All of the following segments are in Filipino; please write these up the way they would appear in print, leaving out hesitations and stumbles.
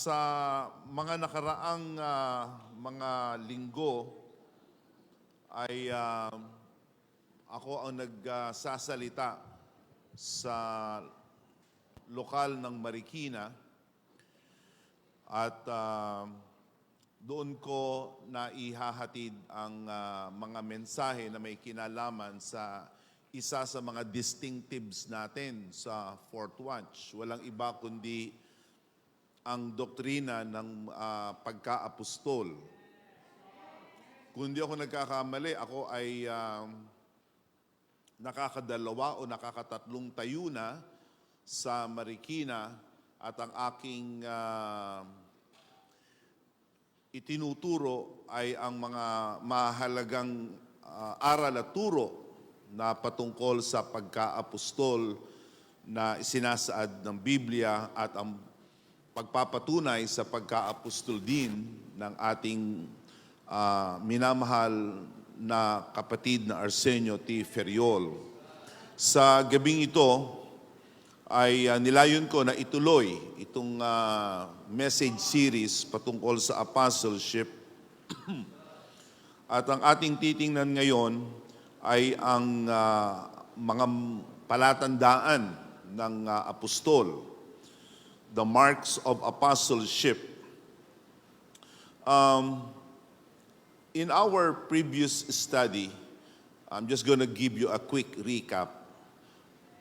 Sa mga nakaraang mga linggo ay ako ang nagsasalita sa lokal ng Marikina at doon ko na ihahatid ang mga mensahe na may kinalaman sa isa sa mga distinctives natin sa Fourth Watch. Walang iba kundi ang doktrina ng pagka-apostol. Kung hindi ako nagkakamali, ako ay nakakadalawa o nakakatatlong tayo na sa Marikina at ang aking itinuturo ay ang mga mahalagang aral at turo na patungkol sa pagka-apostol na isinasaad ng Biblia at ang pagpapatunay sa pagka-apostol din ng ating minamahal na kapatid na Arsenio T. Ferriol. Sa gabing ito ay nilayon ko na ituloy itong message series patungkol sa apostleship. At ang ating titingnan ngayon ay ang mga palatandaan ng apostol, the marks of apostleship. In our previous study, I'm just going to give you a quick recap.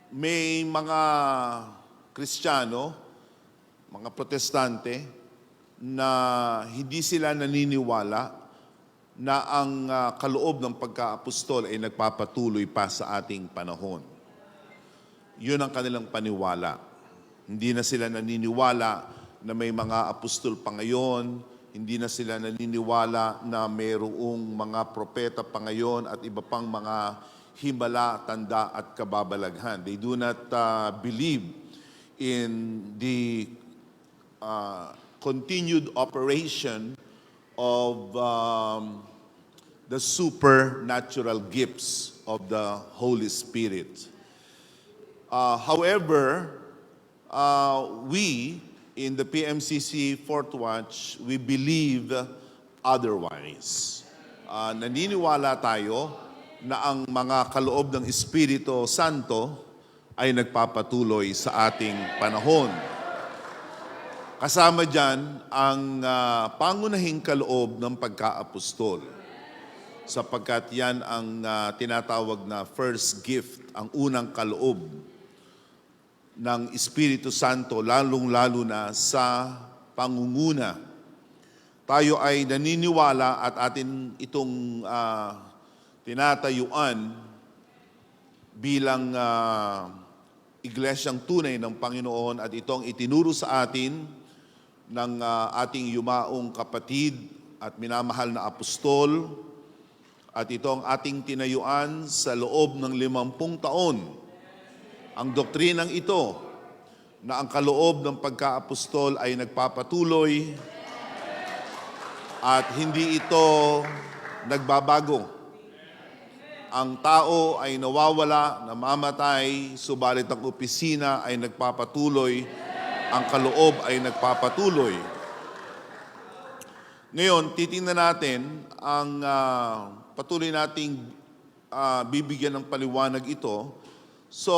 May mga Kristiyano, mga Protestante, na hindi sila naniniwala na ang kaloob ng pagka-apostol ay nagpapatuloy pa sa ating panahon. Yun ang kanilang paniwala. Hindi na sila naniniwala na may mga apostol pa ngayon. Hindi na sila naniniwala na mayroong mga propeta pa ngayon at iba pang mga himala, tanda at kababalaghan. They do not believe in the continued operation of the supernatural gifts of the Holy Spirit. However, we in the PMCC Fourth Watch, we believe otherwise. Naniniwala tayo na ang mga kaloob ng Espiritu Santo ay nagpapatuloy sa ating panahon. Kasama dyan ang pangunahing kaloob ng pagka-apostol, sapagkat yan ang tinatawag na first gift, ang unang kaloob ng Espiritu Santo, lalong-lalo na sa pangunguna. Tayo ay naniniwala at atin itong tinatayuan bilang iglesyang tunay ng Panginoon at itong itinuro sa atin ng ating yumaong kapatid at minamahal na apostol at itong ating tinayuan sa loob ng 50 taon. Ang doktrinang ito na ang kaloob ng pagka-apostol ay nagpapatuloy at hindi ito nagbabago. Ang tao ay nawawala, namamatay, subalit ang opisina ay nagpapatuloy, ang kaloob ay nagpapatuloy. Ngayon, titingnan natin ang patuloy nating bibigyan ng paliwanag ito. So,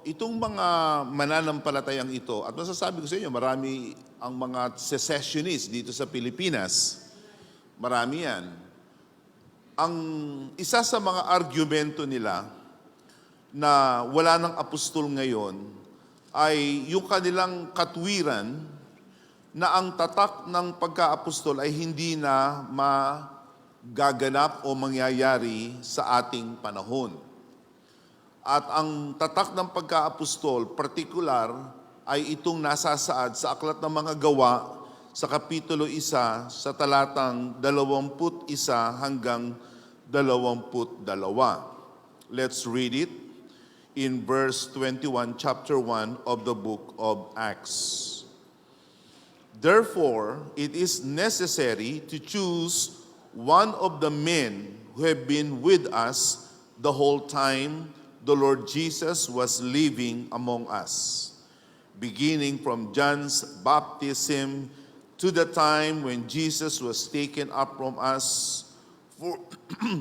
itong mga mananampalatayang ito, at masasabi ko sa inyo, marami ang mga secessionists dito sa Pilipinas. Marami yan. Ang isa sa mga argumento nila na wala ng apostol ngayon ay yung kanilang katwiran na ang tatak ng pagka-apostol ay hindi na magaganap o mangyayari sa ating panahon. At ang tatak ng pagka-apostol, partikular, ay itong nasasaad sa Aklat ng Mga Gawa sa Kapitulo 1 sa talatang 21 hanggang 22. Let's read it in verse 21, chapter 1 of the book of Acts. Therefore, it is necessary to choose one of the men who have been with us the whole time the Lord Jesus was living among us, beginning from John's baptism to the time when Jesus was taken up from us.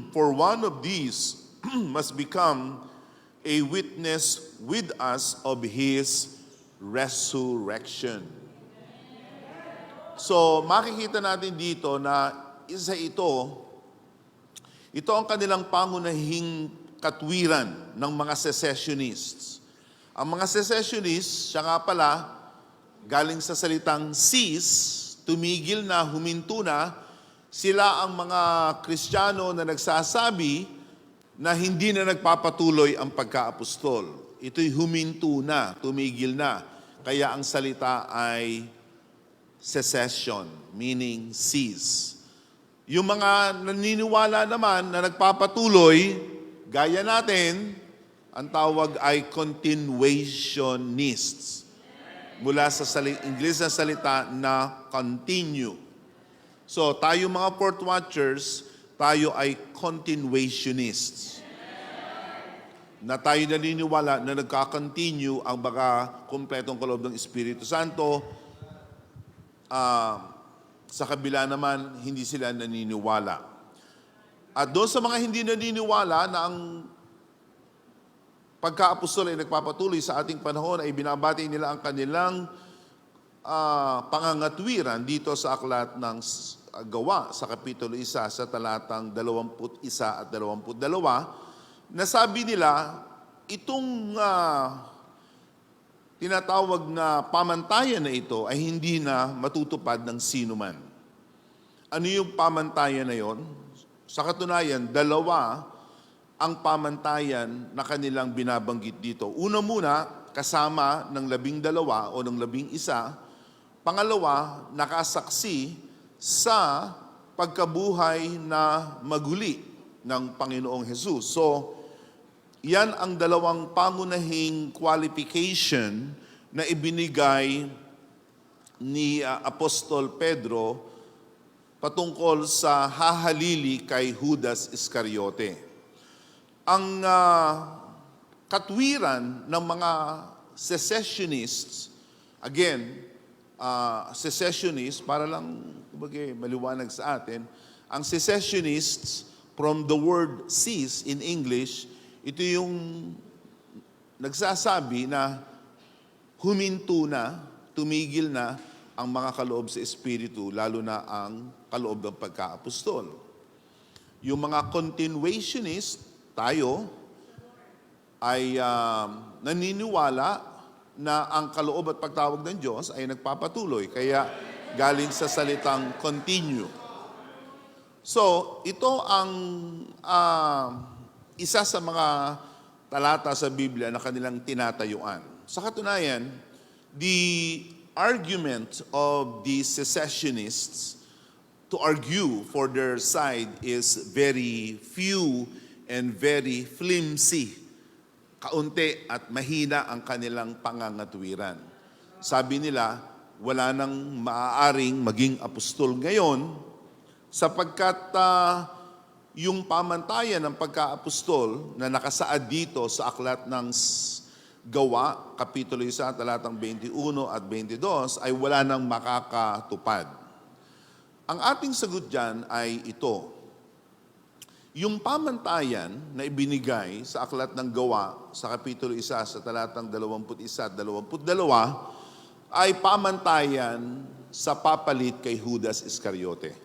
For one of these must become a witness with us of His resurrection. So, makikita natin dito na isa ito ang kanilang pangunahing katwiran ng mga secessionists. Ang mga secessionists, siya nga pala, galing sa salitang cease, tumigil na, huminto na, sila ang mga Kristiyano na nagsasabi na hindi na nagpapatuloy ang pagkaapostol. Ito'y huminto na, tumigil na. Kaya ang salita ay cessation, meaning cease. Yung mga naniniwala naman na nagpapatuloy, gaya natin, ang tawag ay continuationists. Mula sa English na salita na continue. So, tayo mga Fourth Watchers, tayo ay continuationists. Na tayo naniniwala na nagka-continue ang baga kumpletong kaloob ng Espiritu Santo. Sa kabila naman, hindi sila naniniwala. At doon sa mga hindi naniniwala na ang pagka-apostol ay nagpapatuloy sa ating panahon, ay binabati nila ang kanilang pangangatwiran dito sa aklat ng Gawa sa Kapitulo 1 sa talatang 21 at 22, na sabi nila, itong tinatawag na pamantayan na ito ay hindi na matutupad ng sino man. Ano yung pamantayan na yon? Sa katunayan, dalawa ang pamantayan na kanilang binabanggit dito. Una muna, kasama ng 12 o ng 11. Pangalawa, nakasaksi sa pagkabuhay na maguli ng Panginoong Hesus. So, yan ang dalawang pangunahing qualification na ibinigay ni Apostol Pedro patungkol sa hahalili kay Judas Iscariote. Ang katwiran ng mga secessionists, again, secessionists, para lang maliwanag sa atin, ang secessionists, from the word cease in English, ito yung nagsasabi na huminto na, tumigil na ang mga kaloob sa Espiritu, lalo na ang kaloob ng pagka-apostol. Yung mga continuationists, tayo, ay naniniwala na ang kaloob at pagtawag ng Diyos ay nagpapatuloy. Kaya galing sa salitang continue. So, ito ang isa sa mga talata sa Biblia na kanilang tinatayuan. Sa katunayan, the argument of the secessionists to argue for their side is very few and very flimsy. Kaunti at mahina ang kanilang pangangatwiran. Sabi nila, wala nang maaaring maging apostol ngayon sapagkat yung pamantayan ng pagka-apostol na nakasaad dito sa aklat ng Gawa, Kapitulo 1, talatang 21 at 22, ay wala nang makakatupad. Ang ating sagot dyan ay ito. Yung pamantayan na ibinigay sa aklat ng Gawa sa Kapitulo 1 sa talatang 21 at 22 ay pamantayan sa papalit kay Judas Iscariote.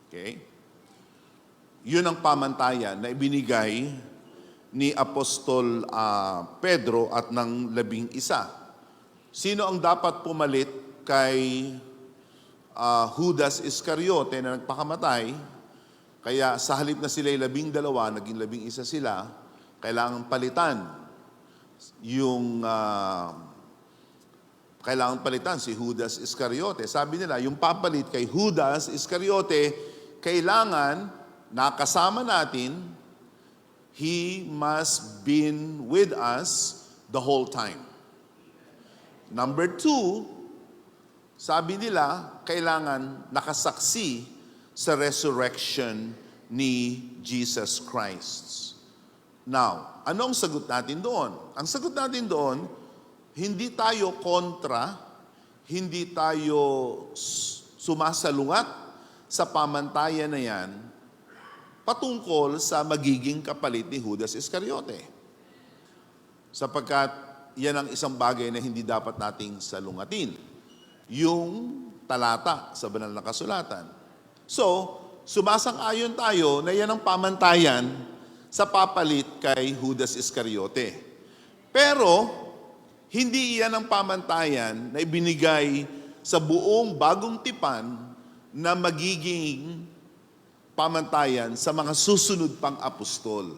Okay? Yun ang pamantayan na ibinigay ni Apostol Pedro at ng 11. Sino ang dapat pumalit kay Judas Iscariote na nagpakamatay? Kaya sa halip na sila'y 12, naging 11 sila, kailangan palitan kailangan palitan si Judas Iscariote. Sabi nila, yung papalit kay Judas Iscariote, kailangan nakasama natin, he must been with us the whole time. Number 2, sabi nila, kailangan nakasaksi sa resurrection ni Jesus Christ. Now, anong sagot natin doon? Ang sagot natin doon, hindi tayo kontra hindi tayo sumasalungat sa pamantayan na yan patungkol sa magiging kapalit ni Judas Iscariote. Sapagkat yan ang isang bagay na hindi dapat nating salungatin. Yung talata sa banal na kasulatan. So, sumasang-ayon tayo na yan ang pamantayan sa papalit kay Judas Iscariote. Pero, hindi iyan ang pamantayan na ibinigay sa buong bagong tipan na magiging pamantayan sa mga susunod pang apostol.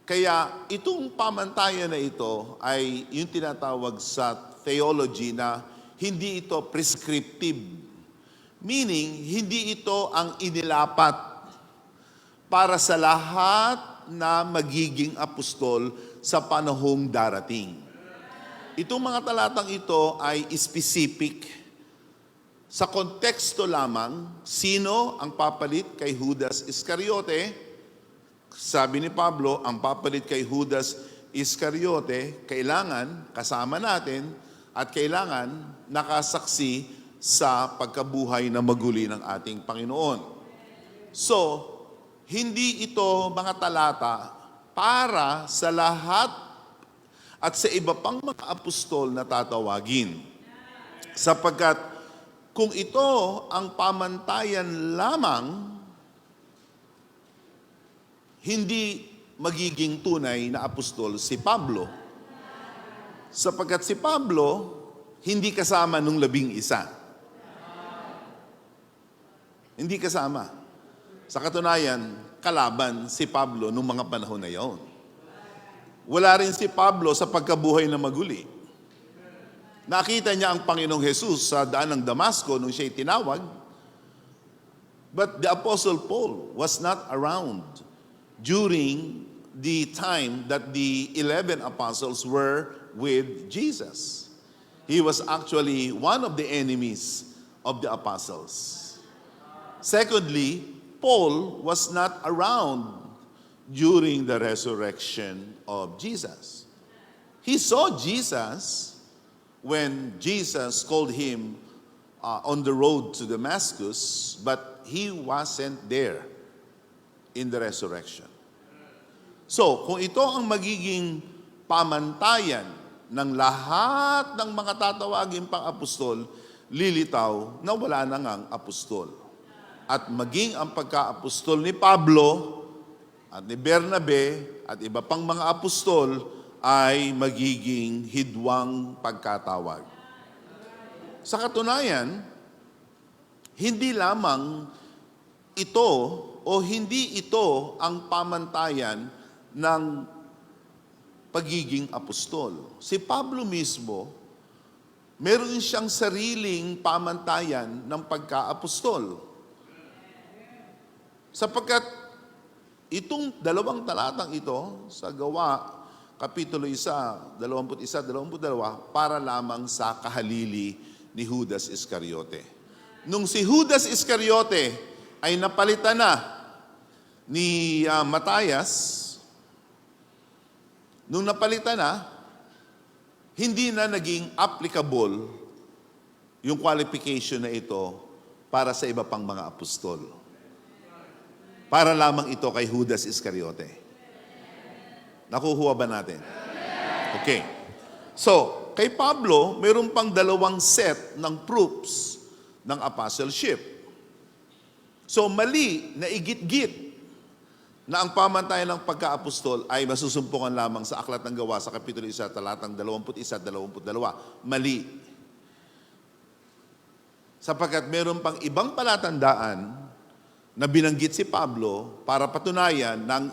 Kaya itong pamantayan na ito ay yung tinatawag sa theology na hindi ito prescriptive. Meaning, hindi ito ang inilapat para sa lahat na magiging apostol sa panahong darating. Itong mga talatang ito ay specific. Sa konteksto lamang, sino ang papalit kay Judas Iscariote? Sabi ni Pablo, ang papalit kay Judas Iscariote, kailangan kasama natin at kailangan nakasaksi sa pagkabuhay na maguli ng ating Panginoon. So, hindi ito mga talata para sa lahat at sa iba pang mga apostol na tatawagin. Sapagkat kung ito ang pamantayan lamang, hindi magiging tunay na apostol si Pablo. Sapagkat si Pablo, hindi kasama nung 11. Hindi kasama. Sa katunayan, kalaban si Pablo nung mga panahon na yon. Wala rin si Pablo sa pagkabuhay na maguli. Nakita niya ang Panginoong Jesus sa daan ng Damasco nung siya'y tinawag. But the Apostle Paul was not around during the time that the 11 apostles were with Jesus. He was actually one of the enemies of the apostles. Secondly, Paul was not around during the resurrection of Jesus. He saw Jesus when Jesus called him on the road to Damascus, but he wasn't there in the resurrection. So, kung ito ang magiging pamantayan ng lahat ng mga tatawagin pang apostol, lilitaw na wala na ngang apostol. At maging ang pagka-apostol ni Pablo at ni Bernabe at iba pang mga apostol ay magiging hidwang pagkatawag. Sa katunayan, hindi lamang ito o hindi ito ang pamantayan ng pagiging apostol. Si Pablo mismo, meron siyang sariling pamantayan ng pagka-apostol. Sapagkat itong dalawang talatang ito sa Gawa, Kapitulo 1, 21, 22, para lamang sa kahalili ni Judas Iscariote. Nung si Judas Iscariote ay napalitan na ni Matthias, nung napalitan na, hindi na naging applicable yung qualification na ito para sa iba pang mga apostol. Para lamang ito kay Judas Iscariote. Nakukuha ba natin? Okay. So, kay Pablo, mayroon pang dalawang set ng proofs ng apostleship. So, mali na igit-git na ang pamantayan ng pagka-apostol ay masusumpungan lamang sa Aklat ng Gawa sa Kapitulo 1, talatang 21 at 22. Mali. Sapagkat meron pang ibang palatandaan na binanggit si Pablo para patunayan ng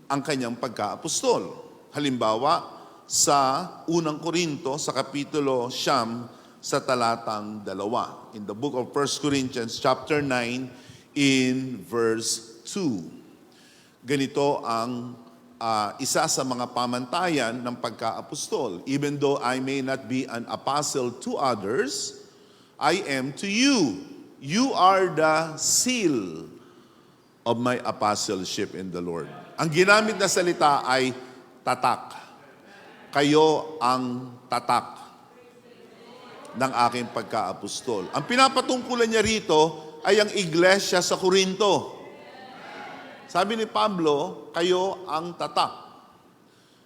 ang kanyang pagka-apostol. Halimbawa, sa unang Korinto, sa Kapitulo 9, sa talatang 2. In the book of 1 Corinthians chapter 9, in verse 2. Ganito ang isa sa mga pamantayan ng pagka-apostol. Even though I may not be an apostle to others, I am to you. You are the seal of my apostleship in the Lord. Ang ginamit na salita ay tatak. Kayo ang tatak. ng aking pagka-apostol. Ang pinapatungkulan niya rito ay ang iglesia sa Corinto. Sabi ni Pablo, kayo ang tatak.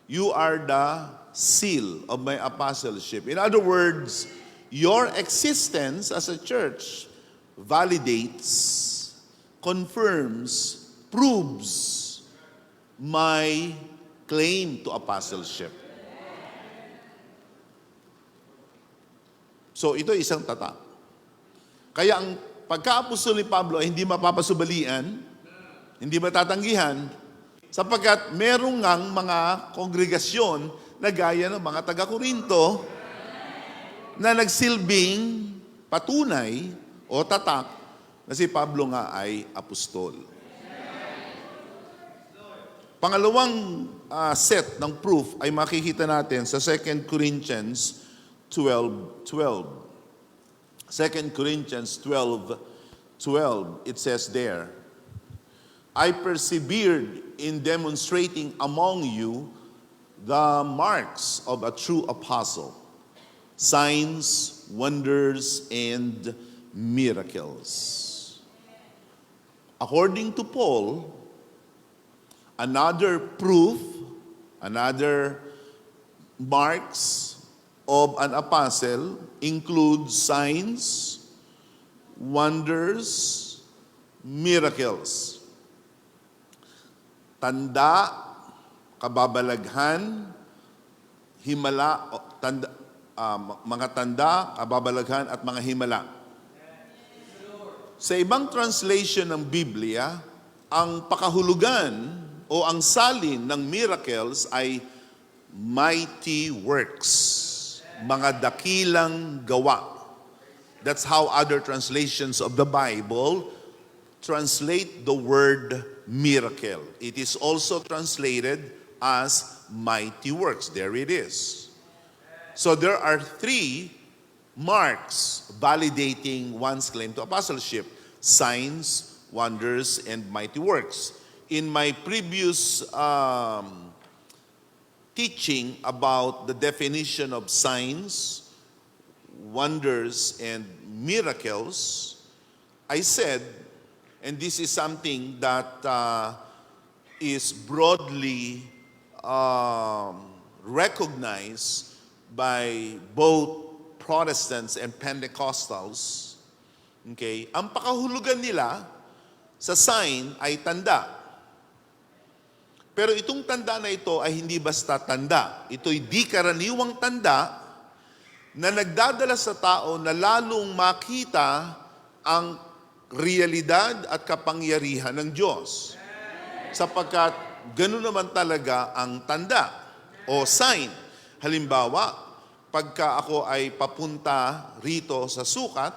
You are the seal of my apostleship. In other words, your existence as a church validates, confirms, proves my claim to apostleship. So ito isang tatak. Kaya ang pagka-apostol ni Pablo ay hindi mapapasubalian, hindi matatanggihan, sapagkat merong ngang mga kongregasyon na gaya ng mga taga-Korinto na nagsilbing patunay o tatak na si Pablo nga ay apostol. Pangalawang set ng proof ay makikita natin sa 2 Corinthians 12:12. 2 Corinthians 12:12, it says there, I persevered in demonstrating among you the marks of a true apostle, signs, wonders, and miracles. According to Paul, another proof, another marks of an apostle includes signs, wonders, miracles. Tanda, kababalaghan, himala, mga tanda, kababalaghan, at mga himala. Sa ibang translation ng Biblia, ang pakahulugan o ang salin ng miracles ay mighty works, mga dakilang gawa. That's how other translations of the Bible translate the word miracle. It is also translated as mighty works. There it is. So there are three marks validating one's claim to apostleship: signs, wonders, and mighty works. In my previous teaching about the definition of signs, wonders, and miracles, I said, and this is something that is broadly recognized by both Protestants and Pentecostals, okay, ang pakahulugan nila sa sign ay tanda. Pero itong tanda na ito ay hindi basta tanda. Ito'y di karaniwang tanda na nagdadala sa tao na lalong makita ang realidad at kapangyarihan ng Diyos. Sapagkat gano'n naman talaga ang tanda o sign. Halimbawa, pagka ako ay papunta rito sa sukat,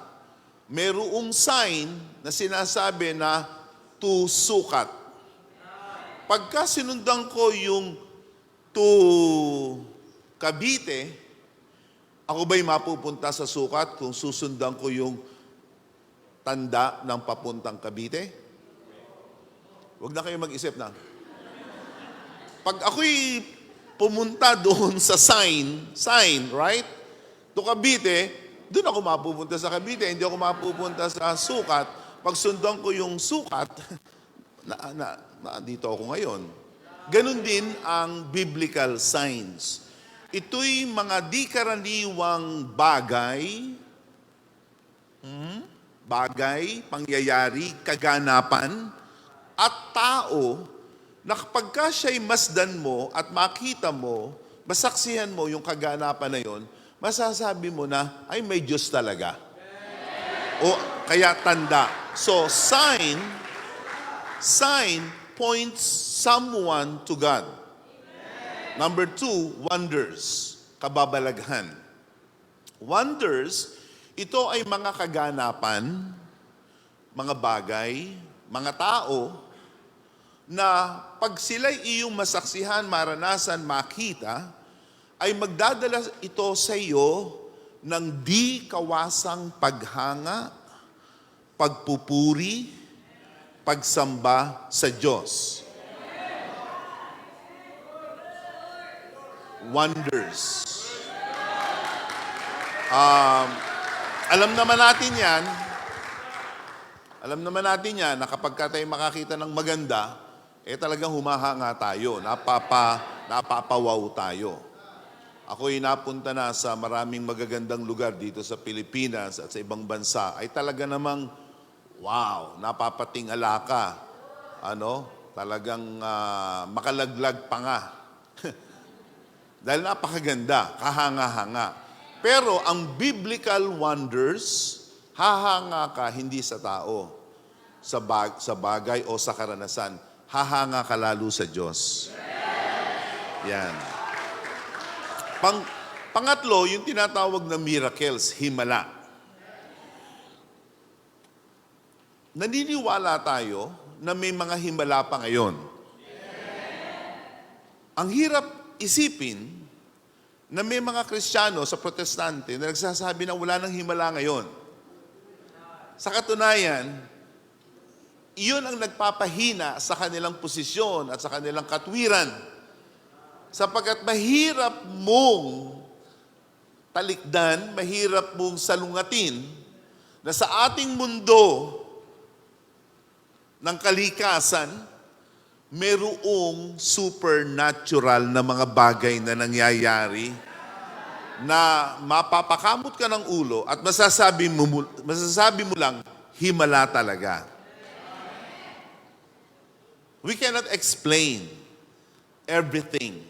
mayroong sign na sinasabi na to sukat. Pagka sinundan ko yung to Cavite, ako ba'y mapupunta sa sukat kung susundan ko yung tanda ng papuntang Cavite? Huwag na kayo mag-isip na. Pag ako'y pumunta doon sa sign, right? To Cavite, doon ako mapupunta sa Cavite, hindi ako mapupunta sa sukat. Pag sundan ko yung sukat, dito ako ngayon. Ganon din ang biblical signs. Ito'y mga di karaniwang bagay, pangyayari, kaganapan, at tao na kapag ka siya'y masdan mo at makita mo, masaksihan mo yung kaganapan na yon, masasabi mo na, ay may Diyos talaga. O kaya tanda. So, sign points someone to God. Number 2, wonders, kababalaghan. Wonders, ito ay mga kaganapan, mga bagay, mga tao, na pag sila'y iyong masaksihan, maranasan, makita, ay magdadala ito sa iyo ng di kawasang paghanga, pagpupuri, pagsamba sa Diyos. Wonders. Um, alam naman natin yan, na kapag ka tayo makakita ng maganda, talagang humahanga tayo, napapawaw tayo. Ako'y napunta na sa maraming magagandang lugar dito sa Pilipinas at sa ibang bansa, ay talaga namang, wow, napapatingala ka. Talagang makalaglag pa nga. Dahil napakaganda, kahanga-hanga. Pero ang biblical wonders, hahanga ka hindi sa tao, sa bagay o sa karanasan. Hahanga ka lalo sa Diyos. Yan. Pangatlo, yung tinatawag na miracles, himala. Naniniwala tayo na may mga himala pa ngayon. Ang hirap isipin na may mga Kristiyano sa Protestante na nagsasabi na wala ng himala ngayon. Sa katunayan, iyon ang nagpapahina sa kanilang posisyon at sa kanilang katwiran. Sapagkat mahirap mong talikdan, mahirap mong salungatin na sa ating mundo ng kalikasan, merong supernatural na mga bagay na nangyayari na mapapakamot ka ng ulo at masasabi mo lang, himala talaga. We cannot explain everything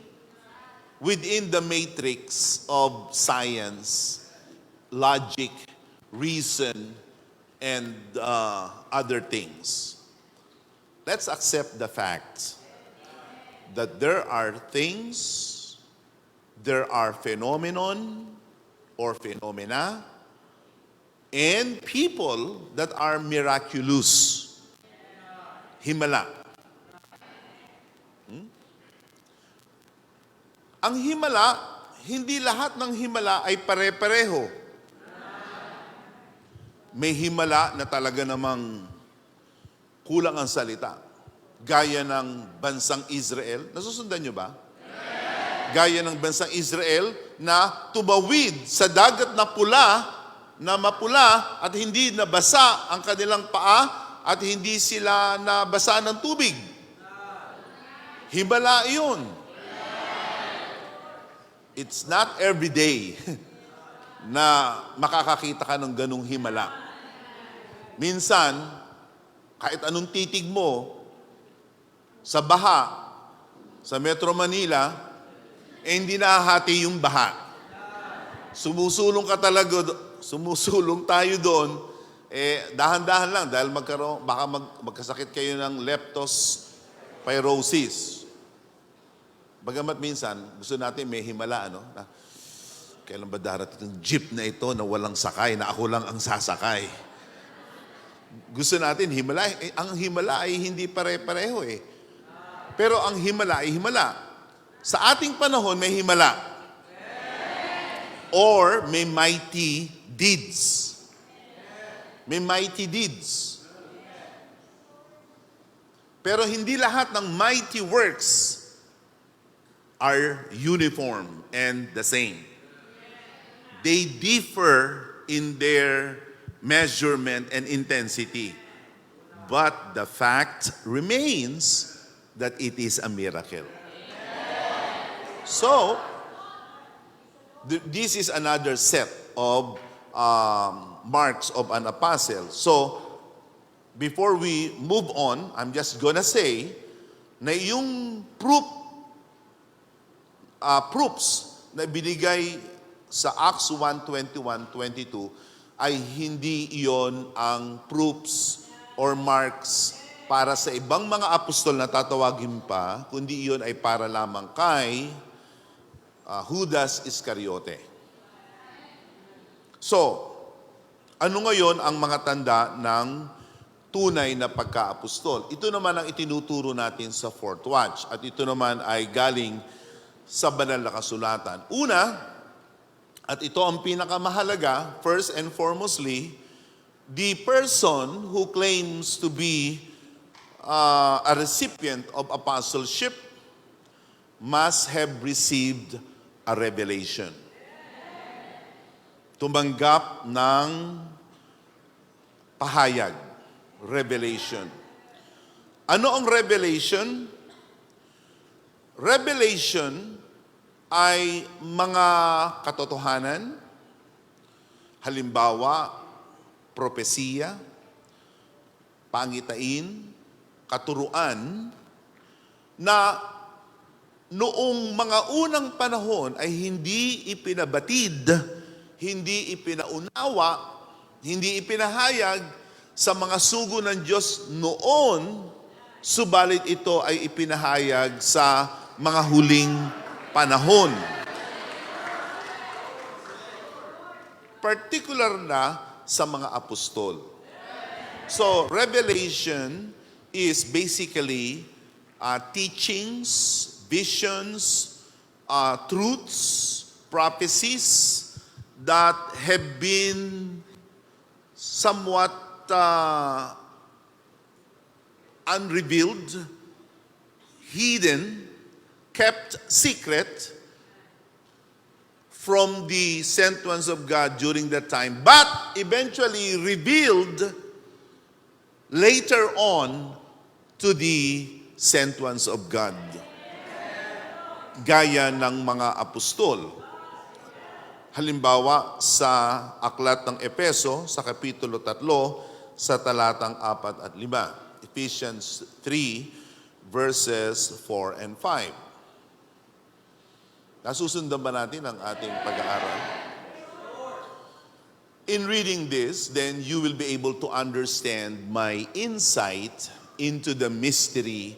within the matrix of science, logic, reason, and other things. Let's accept the fact that there are things, there are phenomenon or phenomena, and people that are miraculous. Himala. Ang himala, hindi lahat ng himala ay pare-pareho. May himala na talaga namang kulang ang salita. Gaya ng bansang Israel. Nasusundan nyo ba? Gaya ng bansang Israel na tumawid sa dagat na mapula at hindi nabasa ang kanilang paa at hindi sila nabasa ng tubig. Himala iyon. It's not every day na makakakita ka ng ganung himala. Minsan, kahit anong titig mo sa baha, sa Metro Manila, hindi nahahati yung baha. Sumusulong tayo doon, dahan-dahan lang dahil baka magkasakit kayo ng leptospirosis. Bagamat minsan, gusto natin may himala, na kailan ba darating itong jeep na ito na walang sakay, na ako lang ang sasakay. Gusto natin himala. Ang himala ay hindi pare-pareho eh. Pero ang himala ay himala. Sa ating panahon, may himala. Or may mighty deeds. May mighty deeds. Pero hindi lahat ng mighty works are uniform and the same. They differ in their measurement and intensity. But the fact remains that it is a miracle. So, this is another set of marks of an apostle. So, before we move on, I'm just gonna say na yung proofs na binigay sa Acts 1:21-22 ay hindi iyon ang proofs or marks para sa ibang mga apostol na tatawagin pa, kundi iyon ay para lamang kay Judas Iscariote. So, ano ngayon ang mga tanda ng tunay na pagka-apostol? Ito naman ang itinuturo natin sa Fourth Watch at ito naman ay galing sa banal na kasulatan. Una, at ito ang pinakamahalaga, first and foremostly, the person who claims to be a recipient of apostleship must have received a revelation. tumanggap ng pahayag, revelation. Ano ang revelation? Revelation ay mga katotohanan, halimbawa, propesiya, pangitain, katuruan, na noong mga unang panahon ay hindi ipinabatid, hindi ipinaunawa, hindi ipinahayag sa mga sugo ng Diyos noon, subalit ito ay ipinahayag sa mga huling panahon. Particular na sa mga apostol. So, revelation is basically teachings, visions, truths, prophecies that have been somewhat unrevealed, hidden, kept secret from the sent ones of God during that time, but eventually revealed later on to the sent ones of God. Gaya ng mga apostol. Halimbawa, sa aklat ng Epeso, sa Kapitulo 3, sa talatang 4 at 5. Ephesians 3, verses 4 and 5. Nasusundan ba natin ang ating pag-aaral? In reading this, then you will be able to understand my insight into the mystery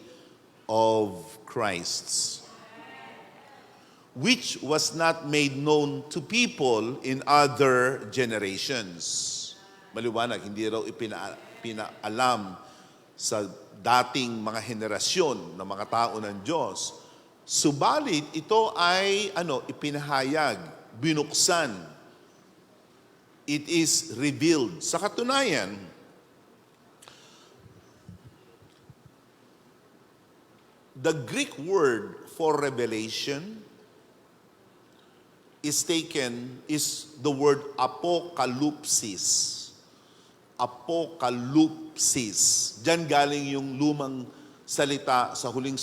of Christ, which was not made known to people in other generations. Maliwanag, hindi raw pinaalam sa dating mga henerasyon ng mga tao ng Diyos. Subalit, ito ay ipinahayag, binuksan. It is revealed. Sa katunayan, the Greek word for revelation is the word apokalupsis. Apokalupsis. Diyan galing yung lumang salita sa huling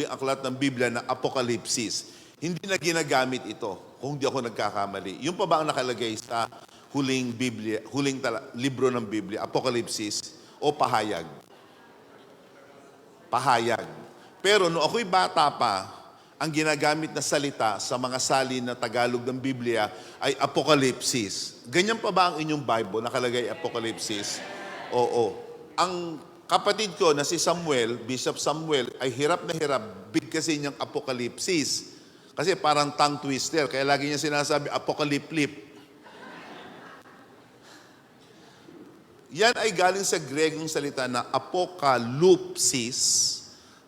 aklat ng Biblia na apokalipsis. Hindi na ginagamit ito, kung di ako nagkakamali. Yung pa ba ang nakalagay sa huling libro ng Biblia, apokalipsis o pahayag? Pahayag. Pero noong ako'y bata pa, ang ginagamit na salita sa mga salin na Tagalog ng Biblia ay apokalipsis. Ganyan pa ba ang inyong Bible, nakalagay apokalipsis? Oo. Ang kapatid ko na si Samuel, Bishop Samuel, ay hirap na hirap, big kasi niyang apokalipsis. Kasi parang tongue twister, kaya lagi niya sinasabi, apokaliplip. Yan ay galing sa Gregong salita na apokalupsis,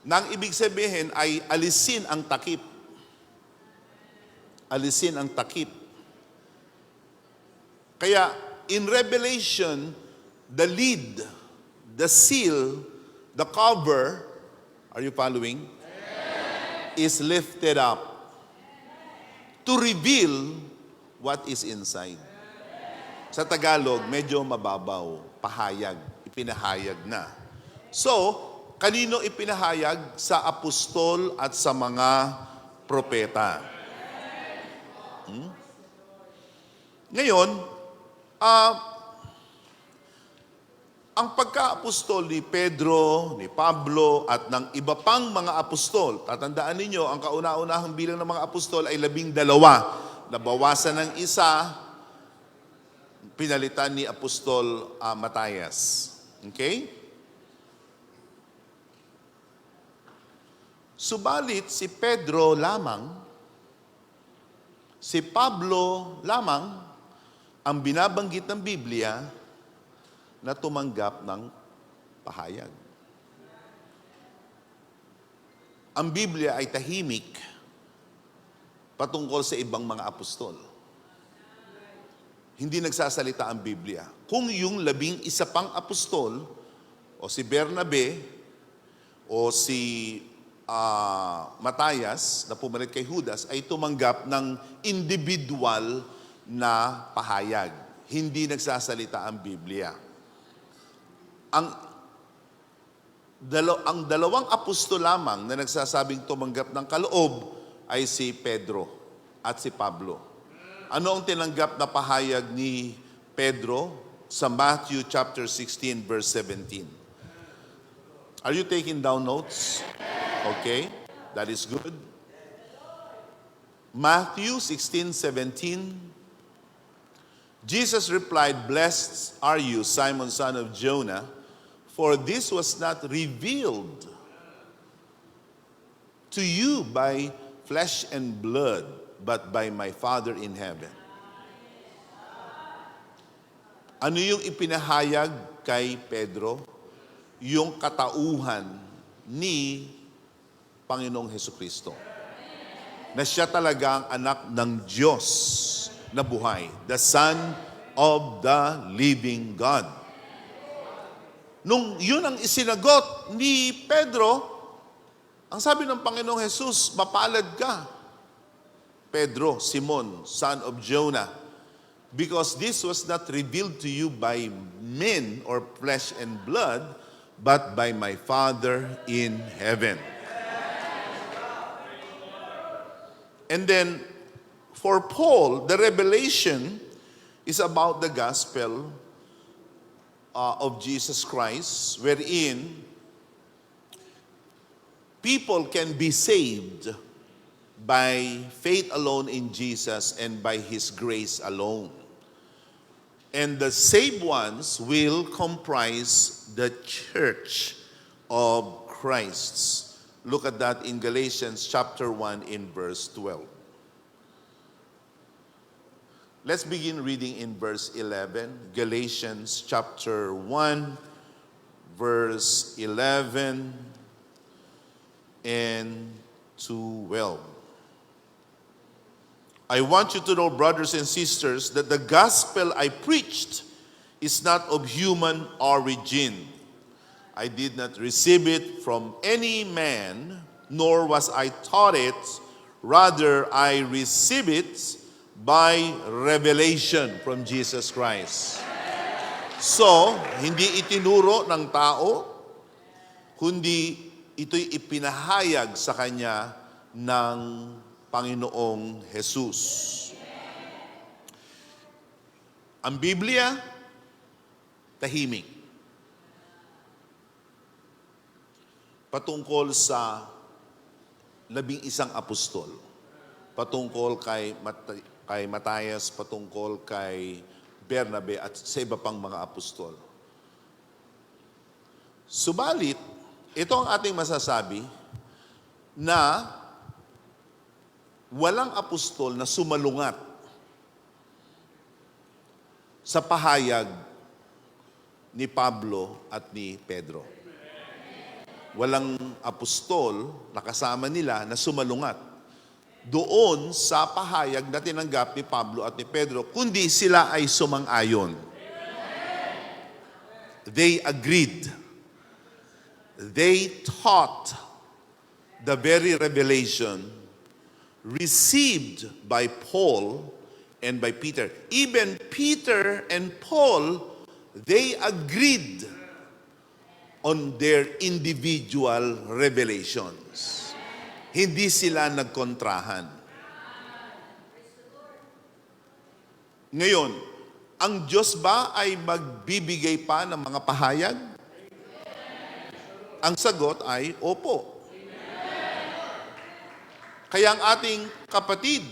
nang ibig sabihin ay alisin ang takip. Alisin ang takip. Kaya, in Revelation, the lid, the seal, the cover, are you following? Is lifted up to reveal what is inside. Sa Tagalog, medyo mababaw, pahayag, ipinahayag na. So, kanino ipinahayag? Sa apostol at sa mga propeta. Ngayon, ang pagka-apostol ni Pedro, ni Pablo, at ng iba pang mga apostol, tatandaan ninyo, ang kauna-unahang bilang ng mga apostol ay 12. Nabawasan ng isa, pinalitan ni Apostol Matayas. Okay? Subalit si Pedro lamang, si Pablo lamang, ang binabanggit ng Biblia na tumanggap ng pahayag. Ang Biblia ay tahimik patungkol sa ibang mga apostol. Hindi nagsasalita ang Biblia. Kung yung 11 pang apostol, o si Bernabe, o si Matayas, na pumalit kay Judas, ay tumanggap ng individual na pahayag. Hindi nagsasalita ang Biblia. Ang dalawang apostol lamang na nagsasabing tumanggap ng kaloob ay si Pedro at si Pablo. Ano ang tinanggap na pahayag ni Pedro sa Matthew chapter 16 verse 17? Are you taking down notes? Okay, that is good. Matthew 16:17. Jesus replied, "Blessed are you, Simon, son of Jonah, for this was not revealed to you by flesh and blood, but by my Father in heaven." Ano yung ipinahayag kay Pedro? Yung katauhan ni Panginoong Hesukristo. Na siya talaga ang anak ng Diyos na buhay. The Son of the living God. Nung yun ang isinagot ni Pedro, ang sabi ng Panginoong Jesus, mapalad ka, Pedro, Simon, son of Jonah, because this was not revealed to you by men or flesh and blood, but by my Father in heaven. And then, for Paul, the revelation is about the gospel of Jesus Christ, wherein people can be saved by faith alone in Jesus and by His grace alone. And the saved ones will comprise the church of Christ. Look at that in Galatians chapter 1 in verse 12. Let's begin reading in verse 11. Galatians chapter 1, verse 11 and 12. I want you to know, brothers and sisters, that the gospel I preached is not of human origin. I did not receive it from any man, nor was I taught it. Rather, I received it by revelation from Jesus Christ. So, hindi itinuro ng tao, kundi ito'y ipinahayag sa kanya ng Panginoong Jesus. Ang Biblia, tahimik. Patungkol sa 11 apostol. Patungkol kay Matayas, patungkol kay Bernabe at sa iba pang mga apostol. Subalit, ito ang ating masasabi na walang apostol na sumalungat sa pahayag ni Pablo at ni Pedro. Walang apostol na kasama nila na sumalungat doon sa pahayag na tinanggap ni Pablo at ni Pedro, kundi sila ay sumang-ayon. They agreed. They taught the very revelation received by Paul and by Peter. Even Peter and Paul, they agreed on their individual revelations. Hindi sila nagkontrahan. Ngayon, ang Diyos ba ay magbibigay pa ng mga pahayag? Ang sagot ay opo. Kaya ang ating kapatid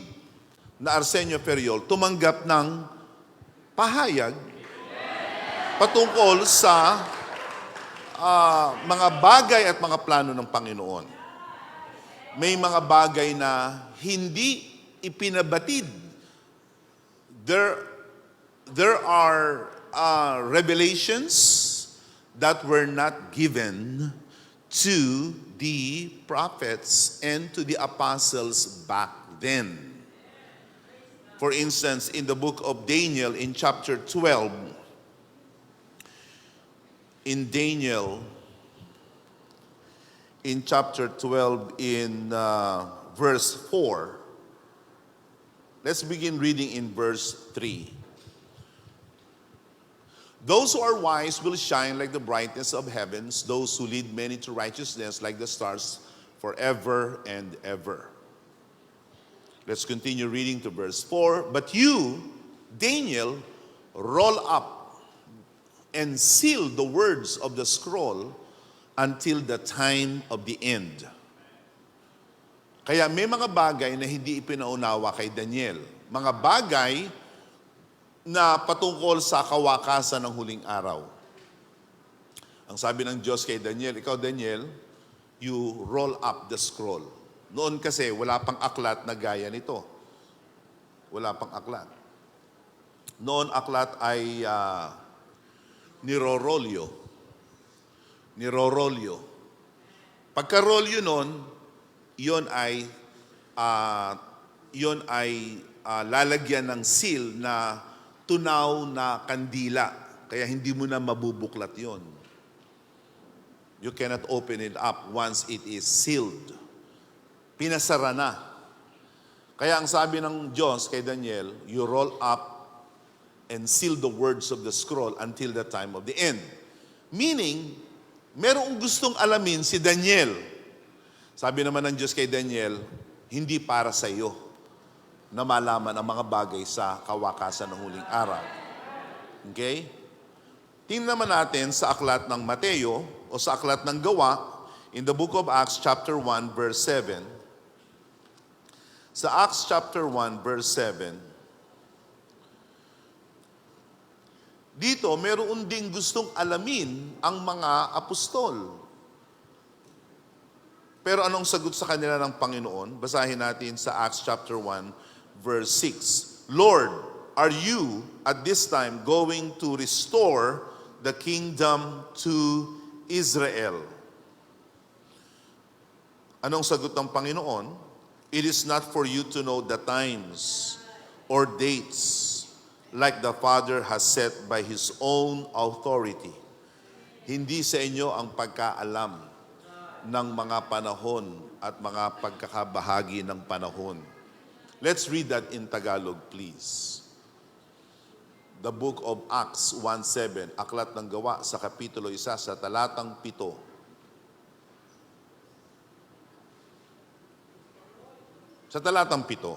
na Arsenio Ferriol tumanggap ng pahayag patungkol sa mga bagay at mga plano ng Panginoon. May mga bagay na hindi ipinabatid. There are revelations that were not given to the prophets and to the apostles back then. For instance, in the book of Daniel, in chapter 12, in Daniel, in chapter 12, in verse 4, Let's begin reading in verse 3. Those who are wise will shine like the brightness of heavens, those who lead many to righteousness like the stars forever and ever. Let's continue reading to verse 4. But you, Daniel, roll up and seal the words of the scroll until the time of the end. Kaya may mga bagay na hindi ipinaunawa kay Daniel. Mga bagay na patungkol sa kawakasan ng huling araw. Ang sabi ng Diyos kay Daniel, ikaw Daniel, you roll up the scroll. Noon kasi wala pang aklat na gaya nito. Wala pang aklat. Noon aklat ay nirorolyo. Nirorolyo. Pagka-rolyo noon, yon ay lalagyan ng seal na tunaw na kandila. Kaya hindi mo na mabubuklat yon. You cannot open it up once it is sealed. Pinasara na. Kaya ang sabi ng Diyos kay Daniel, you roll up and seal the words of the scroll until the time of the end. Meaning, merong gustong alamin si Daniel. Sabi naman ng Diyos kay Daniel, hindi para sa iyo na malaman ang mga bagay sa kawakasan ng huling araw. Okay? Tingnan naman natin sa aklat ng Mateo o sa aklat ng Gawa in the book of Acts chapter 1 verse 7. Sa Acts chapter 1 verse 7, dito meron ding gustong alamin ang mga apostol. Pero anong sagot sa kanila ng Panginoon? Basahin natin sa Acts chapter 1 verse 6. Lord, are you at this time going to restore the kingdom to Israel? Anong sagot ng Panginoon? It is not for you to know the times or dates like the Father has set by His own authority. Hindi sa inyo ang pagkaalam ng mga panahon at mga pagkakabahagi ng panahon. Let's read that in Tagalog, please. The book of Acts 1:7, Aklat ng Gawa sa Kapitulo 1 sa talatang 7. Sa talatang 7.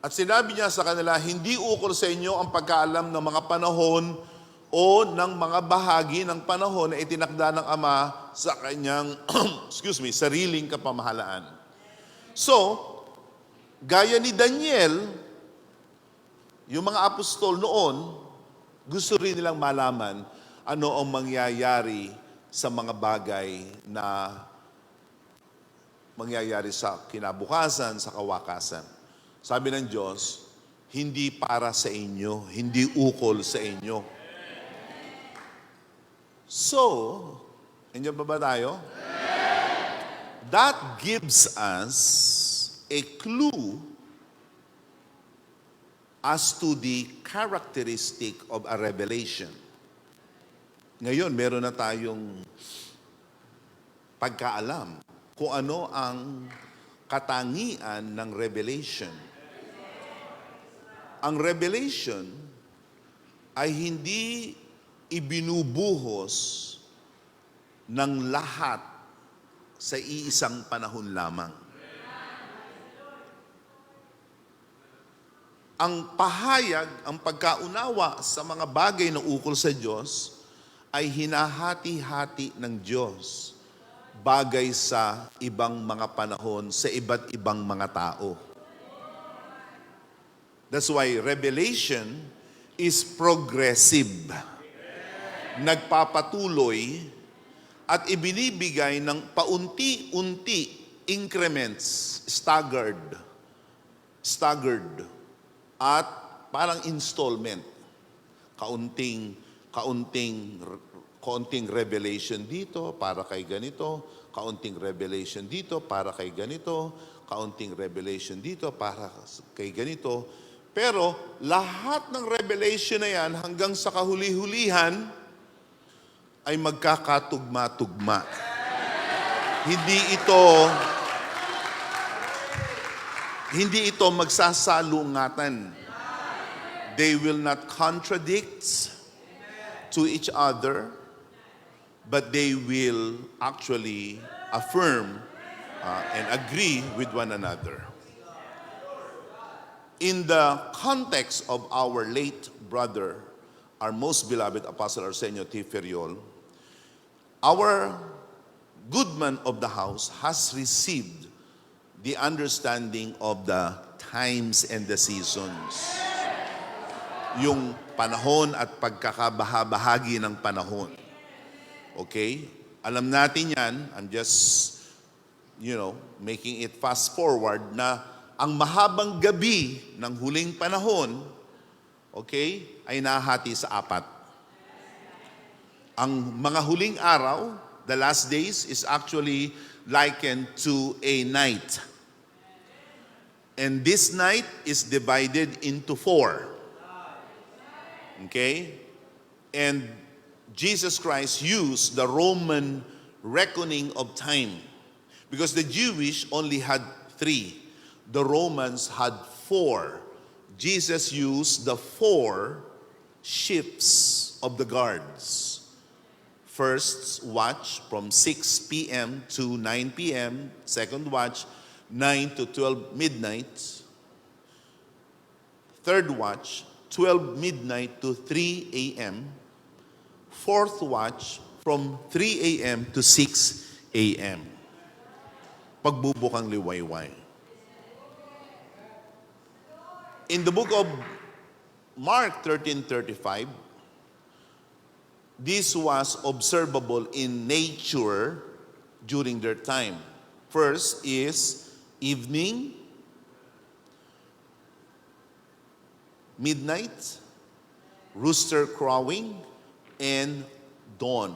At sinabi niya sa kanila, hindi ukol sa inyo ang pagkaalam ng mga panahon o ng mga bahagi ng panahon na itinakda ng Ama sa kanyang sariling kapamahalaan. So, gaya ni Daniel, yung mga apostol noon, gusto rin nilang malaman ano ang mangyayari sa mga bagay na mangyayari sa kinabukasan, sa kawakasan. Sabi ng Diyos, hindi para sa inyo, hindi ukol sa inyo. So, nandiyan pa ba tayo? That gives us a clue as to the characteristic of a revelation. Ngayon, meron na tayong pagkaalam kung ano ang katangian ng revelation. Ang revelation ay hindi ibinubuhos ng lahat sa iisang panahon lamang. Ang pahayag, ang pagkaunawa sa mga bagay na ukol sa Diyos ay hinahati-hati ng Diyos bagay sa ibang mga panahon, sa iba't ibang mga tao. That's why revelation is progressive. Nagpapatuloy at ibinibigay ng paunti-unti increments, staggered, at parang installment. Kaunting revelation dito para kay ganito, kaunting revelation dito para kay ganito, kaunting revelation dito para kay ganito. Pero lahat ng revelation na yan hanggang sa kahuli-hulihan ay magkakatugma-tugma. Hindi ito magsasalungatan. They will not contradict to each other, but they will actually affirm and agree with one another. In the context of our late brother, our most beloved Apostle Arsenio T. Ferriol, our good man of the house has received the understanding of the times and the seasons. Yung panahon at pagkakabahabahagi ng panahon. Okay? Alam natin yan, I'm just, making it fast forward na ang mahabang gabi ng huling panahon, okay, ay nahati sa 4. Ang mga huling araw, the last days, is actually likened to a night. And this night is divided into 4. Okay? And Jesus Christ used the Roman reckoning of time. Because the Jewish only had 3. The Romans had 4. Jesus used the 4 shifts of the guards. First watch from 6 p.m. to 9 p.m. Second watch, 9 to 12 midnight. Third watch, 12 midnight to 3 a.m. Fourth watch, from 3 a.m. to 6 a.m. Pagbubukang liwayway. In the book of Mark 13:35, this was observable in nature during their time. First is evening, midnight, rooster crowing, and dawn.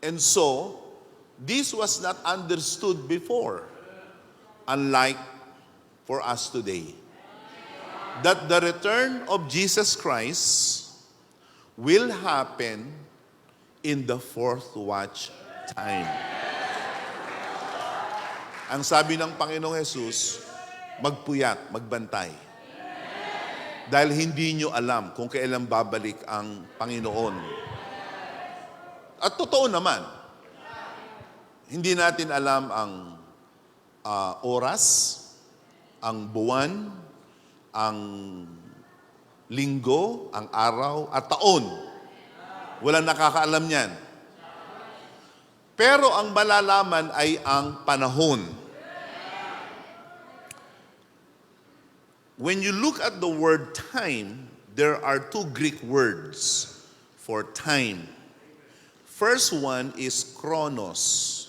And so, this was not understood before, unlike for us today. That the return of Jesus Christ will happen in the 4th watch time. Ang sabi ng Panginoong Jesus, magpuyat, magbantay. Dahil hindi nyo alam kung kailan babalik ang Panginoon. At totoo naman, hindi natin alam ang oras, ang buwan, ang linggo, ang araw, at taon. Walang nakakaalam niyan. Pero ang malalaman ay ang panahon. When you look at the word time, there are 2 Greek words for time. First one is chronos.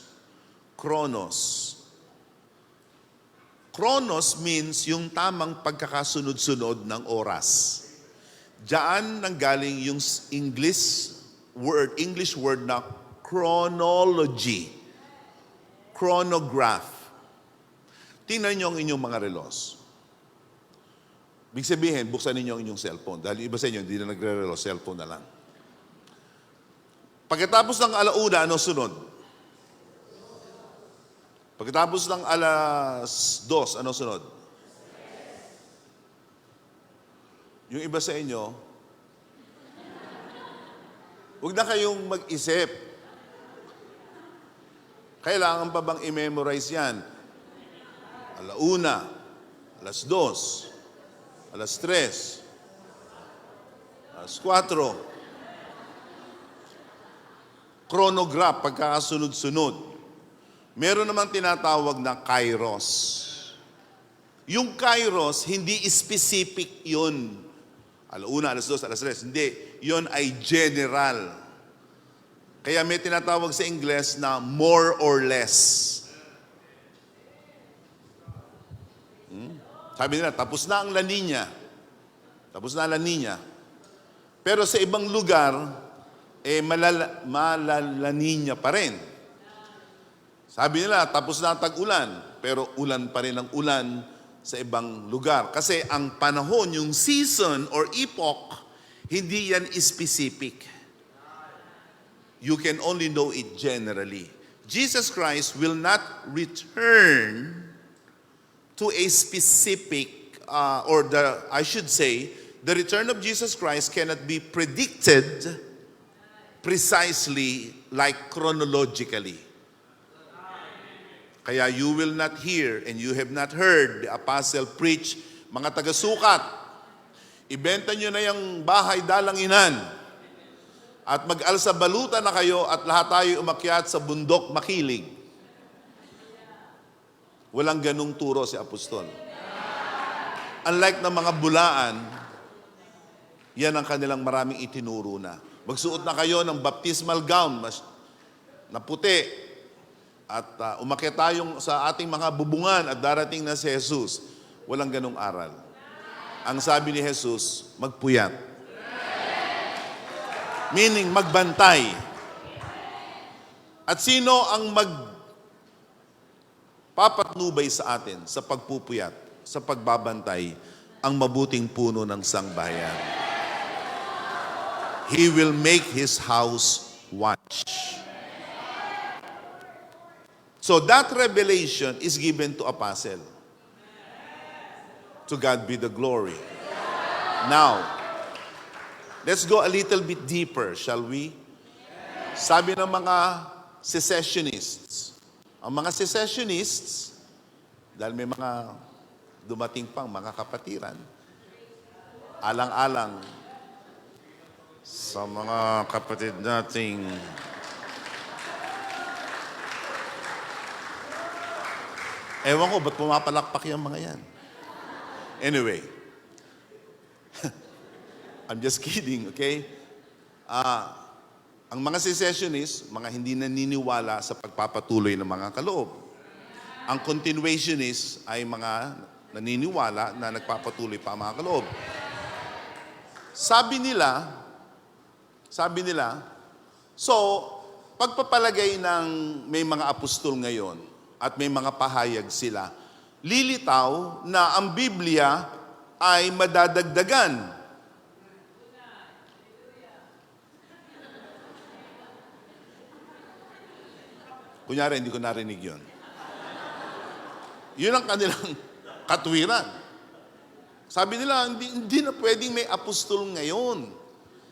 Chronos. Chronos means yung tamang pagkakasunod-sunod ng oras. Diyan nanggaling yung English word na chronology. Chronograph. Tingnan niyo ang inyong mga relos. Ibig sabihin, buksan ninyo ang inyong cellphone. Dahil iba sa inyo, hindi na nagre-relo, cellphone na lang. Pagkatapos ng 1:00, ano sunod? Pagkatapos ng 2:00, ano sunod? Yung iba sa inyo, huwag na kayong mag-isip. Kailangan pa bang i-memorize yan? 1:00, 2:00, 3:00, 4:00. Chronograph, pagkakasunod-sunod. Meron namang tinatawag na kairos. Yung kairos, hindi specific yun. 1:00, 2:00, 3:00. Hindi. Yun ay general. Kaya may tinatawag sa Ingles na more or less. Sabi nila, tapos na ang La Nina. Tapos na ang La Nina. Pero sa ibang lugar, malala Nina pa rin. Sabi nila, tapos na ang tag-ulan. Pero ulan pa rin ang ulan sa ibang lugar. Kasi ang panahon, yung season or epoch, hindi yan specific. You can only know it generally. Jesus Christ will not return to a specific, I should say, the return of Jesus Christ cannot be predicted precisely like chronologically. Kaya you will not hear and you have not heard the apostle preach, mga taga-sukat, ibenta nyo na yung bahay dalanginan at mag-alsa baluta na kayo at lahat tayo umakyat sa bundok makiling. Walang ganung turo si apostol. Unlike ng mga bulaan, yan ang kanilang maraming itinuro na. Magsuot na kayo ng baptismal gown na puti at umakyat tayong sa ating mga bubungan at darating na si Jesus. Walang ganung aral. Ang sabi ni Jesus, magpuyat. Meaning, magbantay. At sino ang magpapatnubay sa atin sa pagpupuyat, sa pagbabantay? Ang mabuting puno ng sangbahayan. He will make His house watch. So that revelation is given to apostle. To God be the glory. Now, let's go a little bit deeper, shall we? Sabi ng mga secessionists. Ang mga secessionists, dahil may mga dumating pang mga kapatiran, alang-alang sa mga kapatid nating ewan ko, ba't pumapalakpak yung mga yan? Anyway, I'm just kidding, okay? Ang mga secessionists, mga hindi naniniwala sa pagpapatuloy ng mga kaloob. Ang continuationists ay mga naniniwala na nagpapatuloy pa ang mga kaloob. Sabi nila, so, pagpapalagay ng may mga apostol ngayon at may mga pahayag sila, lilitaw na ang Biblia ay madadagdagan. Kunyari, hindi ko narinig yun. Yun ang kanilang katwiran. Sabi nila, hindi na pwedeng may apostol ngayon.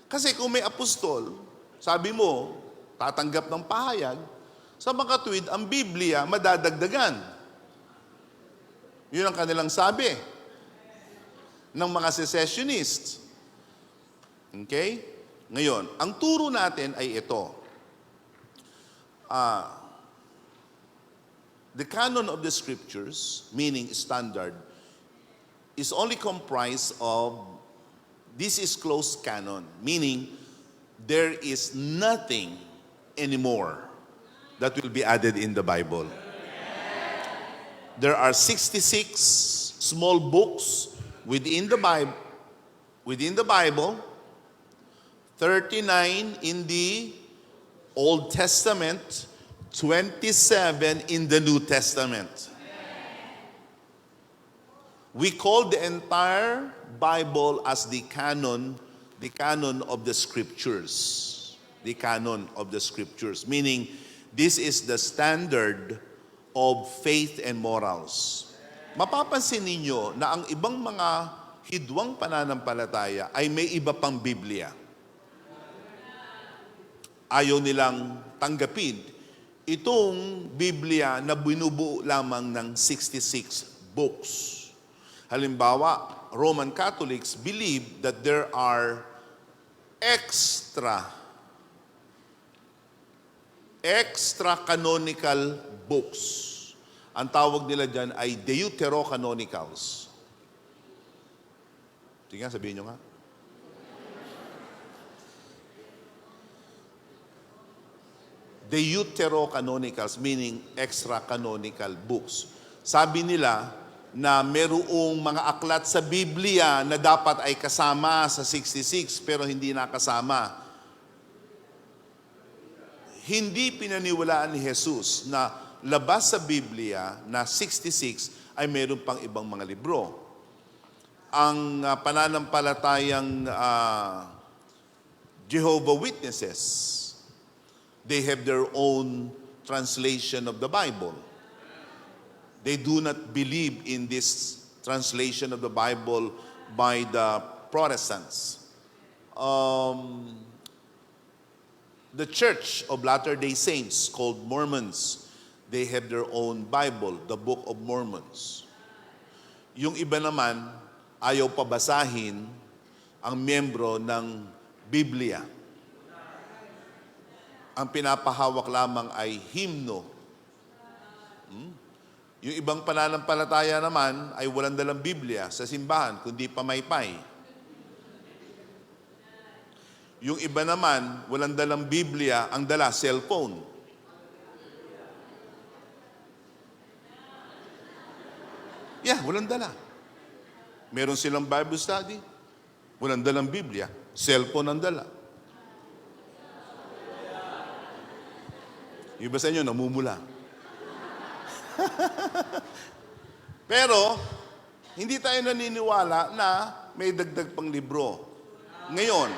Kasi kung may apostol, sabi mo, tatanggap ng pahayag, sa mga tuwid, ang Biblia madadagdagan. Yun ang kanilang sabi ng mga secessionists. Okay? Ngayon, ang turo natin ay ito. The canon of the scriptures, meaning standard, is only comprised of, this is closed canon, meaning there is nothing anymore that will be added in the Bible. There are 66 small books within the Bible, 39 in the Old Testament, 27 in the New Testament. We call the entire Bible as the canon of the scriptures. The canon of the scriptures, meaning this is the standard of faith and morals. Mapapansin ninyo na ang ibang mga hidwang pananampalataya ay may iba pang Biblia. Ayaw nilang tanggapin itong Biblia na binubuo lamang ng 66 books. Halimbawa, Roman Catholics believe that there are extra canonical books. Ang tawag nila dyan ay deuterocanonicals. Sige nga, sabihin nyo nga. Deuterocanonicals, meaning extra canonical books. Sabi nila na merong mga aklat sa Biblia na dapat ay kasama sa 66 pero hindi nakasama. Hindi pinaniwalaan ni Jesus na labas sa Biblia na 66 ay meron pang ibang mga libro. Ang pananampalatayang Jehovah Witnesses, they have their own translation of the Bible. They do not believe in this translation of the Bible by the Protestants. The Church of Latter-day Saints, called Mormons, they have their own Bible, the Book of Mormons. Yung iba naman, ayaw pabasahin ang miyembro ng Biblia. Ang pinapahawak lamang ay himno. Yung ibang pananampalataya naman ay walang dalang Biblia sa simbahan, kundi pamaypay. Yung iba naman, walang dalang Biblia, ang dala, cellphone. Yeah, walang dala. Meron silang Bible study, walang dalang Biblia, cellphone ang dala. Yung iba sa inyo, namumula. Pero, hindi tayo naniniwala na may dagdag pang libro. Ngayon,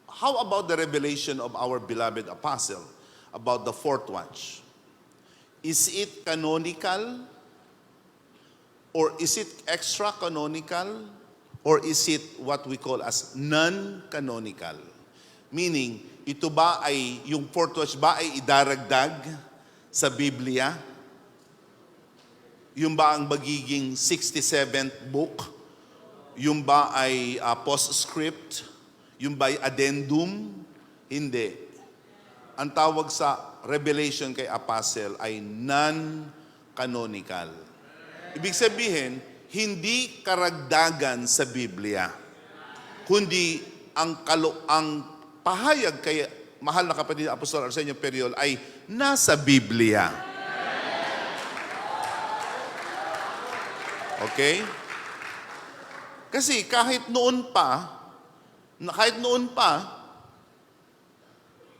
how about the revelation of our beloved apostle about the fourth watch? Is it canonical? Or is it extra-canonical? Or is it what we call as non-canonical? Meaning, ito ba ay, yung fourth watch ba ay idaragdag sa Biblia? Yung ba ang magiging 67th book? Yung ba ay postscript? Yung ba ay addendum? Hindi. Ang tawag sa revelation kay Apostle ay non-canonical. Ibig sabihin, hindi karagdagan sa Biblia, kundi ang pahayag kay mahal na kapatid Apostol Arsenio Periol ay nasa Biblia. Okay? Kasi kahit noon pa,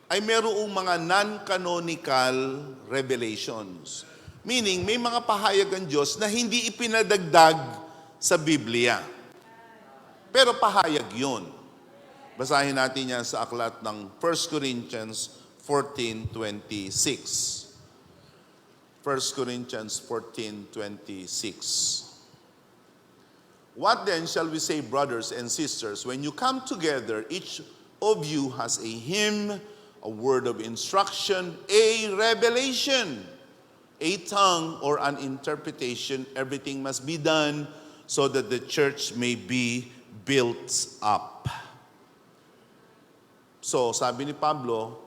ay merong mga non-canonical revelations. Meaning, may mga pahayag ang Diyos na hindi ipinadagdag sa Biblia. Pero pahayag yun. Basahin natin yan sa aklat ng 1 Corinthians 14:26. 1 Corinthians 14:26. What then shall we say, brothers and sisters, when you come together, each of you has a hymn, a word of instruction, a revelation, a tongue, or an interpretation? Everything must be done so that the church may be built up. So, sabi ni Pablo,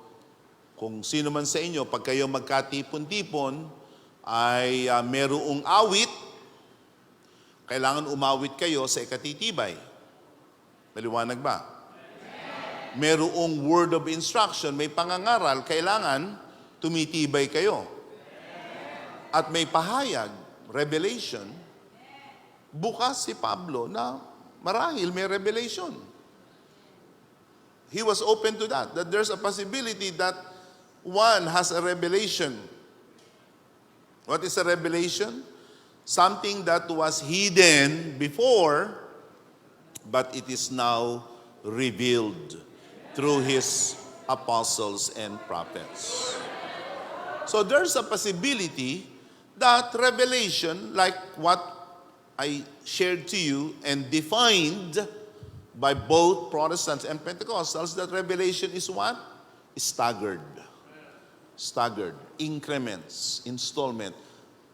kung sino man sa inyo, pag kayo magkatipon-tipon, ay merong awit, kailangan umawit kayo sa ikatitibay. Maliwanag ba? Merong word of instruction, may pangangaral, kailangan tumitibay kayo. At may pahayag, revelation, bukas si Pablo na marahil may revelation. He was open to that there's a possibility that one has a revelation. What is a revelation? Something that was hidden before, but it is now revealed through his apostles and prophets. So there's a possibility that revelation, like what I shared to you and defined by both Protestants and Pentecostals, that revelation is what? Staggered. Staggered. Increments. Installment.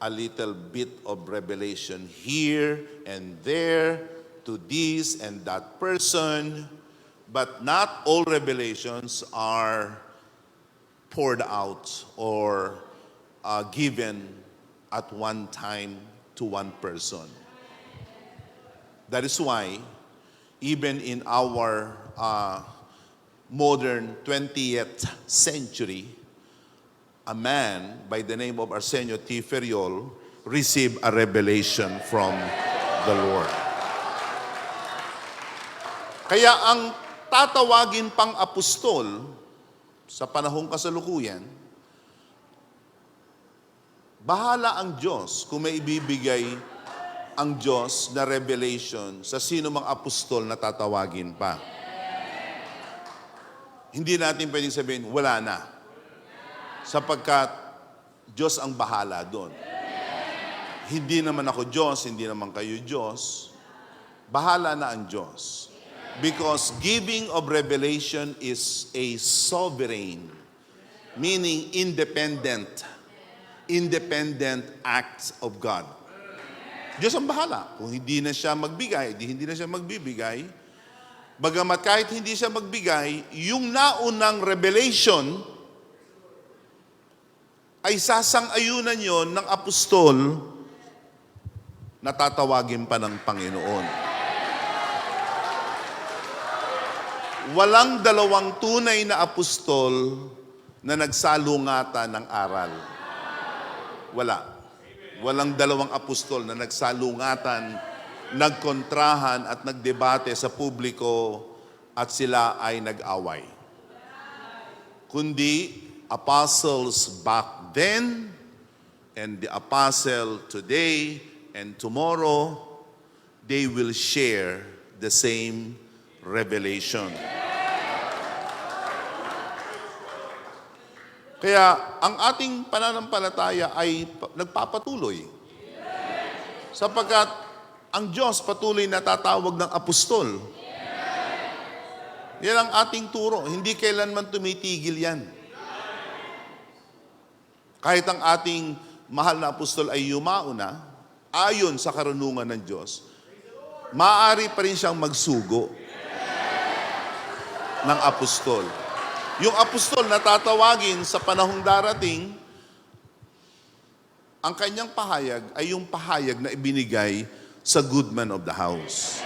A little bit of revelation here and there to this and that person. But not all revelations are poured out or given at one time to one person. That is why even in our modern 20th century, a man by the name of Arsenio T. Ferriol received a revelation from the Lord. Kaya ang tatawagin pang apostol sa panahong kasalukuyan, bahala ang Diyos kung may ibibigay ang Diyos na revelation sa sino mang apostol na tatawagin pa. Hindi natin pwedeng sabihin, wala na. Sapagkat Diyos ang bahala doon. Hindi naman ako Diyos, hindi naman kayo Diyos. Bahala na ang Diyos. Because giving of revelation is a sovereign, meaning independent acts of God. Diyos ang bahala. Kung hindi na siya magbigay, hindi na siya magbibigay. Bagamat kahit hindi siya magbigay, yung naunang revelation ay sasang-ayunan yon ng apostol na tatawagin pa ng Panginoon. Walang dalawang tunay na apostol na nagsalungatan ng aral. Wala. Walang dalawang apostol na nagsalungatan, nagkontrahan at nagdebate sa publiko at sila ay nag-away. Kundi apostles back then and the apostle today and tomorrow, they will share the same revelation. Kaya ang ating pananampalataya ay nagpapatuloy. Sapagkat ang Diyos patuloy na tatawag ng apostol. Yan ang ating turo. Hindi kailanman tumitigil yan. Kahit ang ating mahal na apostol ay yumauna, ayon sa karunungan ng Diyos, maaari pa rin siyang magsugo ng apostol. Yung apostol na tatawagin sa panahong darating, ang kanyang pahayag ay yung pahayag na ibinigay sa good man of the house.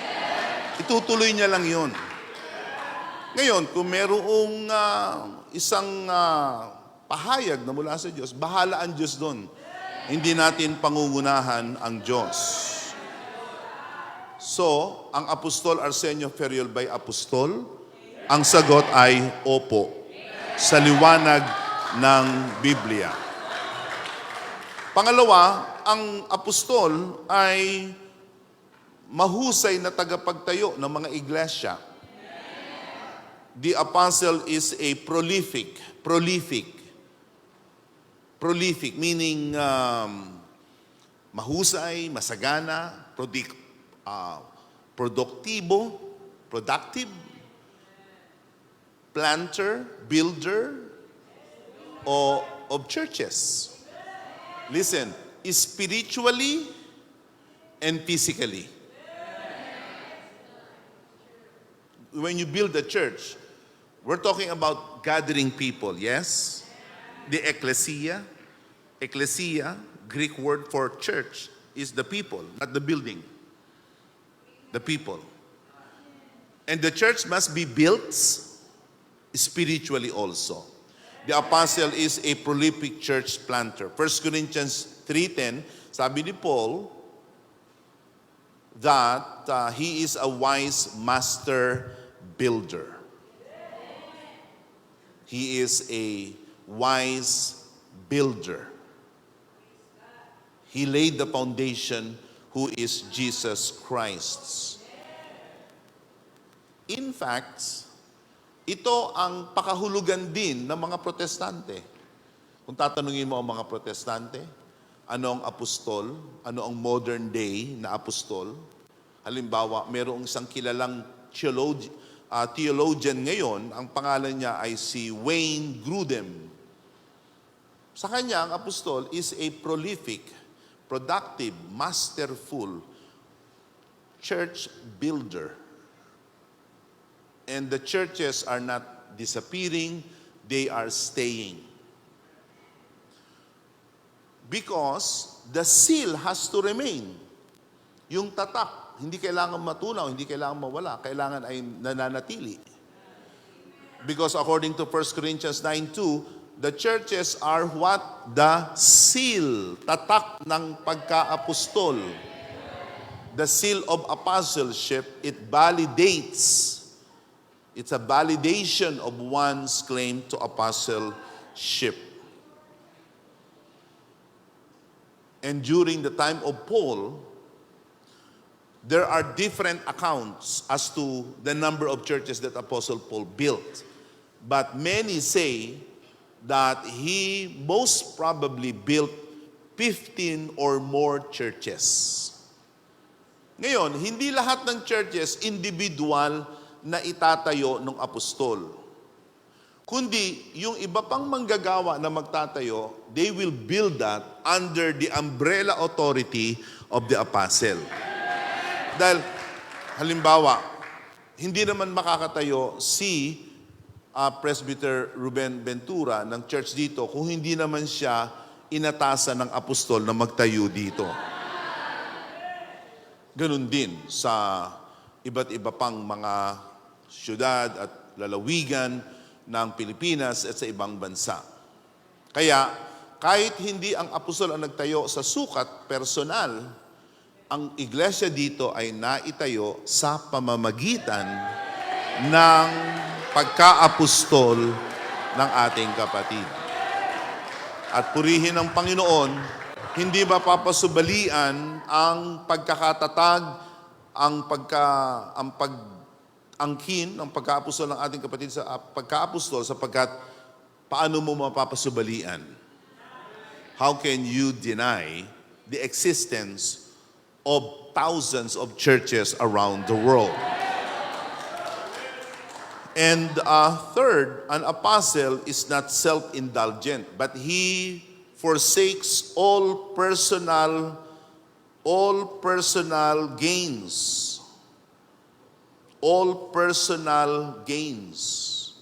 Itutuloy niya lang yun. Ngayon, kung merong isang pahayag na mula sa Diyos, bahala ang Diyos doon. Hindi natin pangungunahan ang Diyos. So, ang Apostol Arsenio Ferriol by Apostol, ang sagot ay opo, sa liwanag ng Biblia. Pangalawa, ang apostol ay mahusay na tagapagtayo ng mga iglesia. The apostle is a prolific, meaning mahusay, masagana, productive, planter, builder, of churches. Listen, spiritually and physically. When you build a church, we're talking about gathering people, yes? The ecclesia, Greek word for church, is the people, not the building. The people. And the church must be built spiritually also. The apostle is a prolific church planter. 1 Corinthians 3:10, sabi ni Paul that he is a wise master builder. He is a wise builder. He laid the foundation, who is Jesus Christ. In fact, ito ang pakahulugan din ng mga protestante. Kung tatanungin mo ang mga protestante, ano ang apostol, ano ang modern day na apostol, halimbawa, mayroong isang kilalang theologian ngayon, ang pangalan niya ay si Wayne Grudem. Sa kanya, ang apostol is a prolific, productive, masterful church builder. And the churches are not disappearing, they are staying. Because the seal has to remain. Yung tatak, hindi kailangan matunaw, hindi kailangan mawala, kailangan ay nananatili. Because according to 1 Corinthians 9:2, the churches are what? The seal, tatak ng pagka-apostol. The seal of apostleship, it validates. It's a validation of one's claim to apostleship. And during the time of Paul, there are different accounts as to the number of churches that Apostle Paul built. But many say that he most probably built 15 or more churches. Ngayon, hindi lahat ng churches individual na itatayo ng apostol. Kundi, yung iba pang manggagawa na magtatayo, they will build that under the umbrella authority of the apostle. Dahil, halimbawa, hindi naman makakatayo si Presbyter Ruben Ventura ng church dito kung hindi naman siya inatasan ng apostol na magtayo dito. Ganun din sa iba't iba pang mga syudad at lalawigan ng Pilipinas at sa ibang bansa. Kaya, kahit hindi ang apostol ang nagtayo sa sukat personal, ang iglesia dito ay naitayo sa pamamagitan ng pagka-apostol ng ating kapatid. At purihin ng Panginoon, hindi mapapasubalian ang pagkakatatag, ang pag-angkin ng pagka-apostol ng ating kapatid sa pagka-apostol sapagkat paano mo mapapasubalian? How can you deny the existence of thousands of churches around the world? And third, an apostle is not self-indulgent, but he forsakes all personal gains. All personal gains.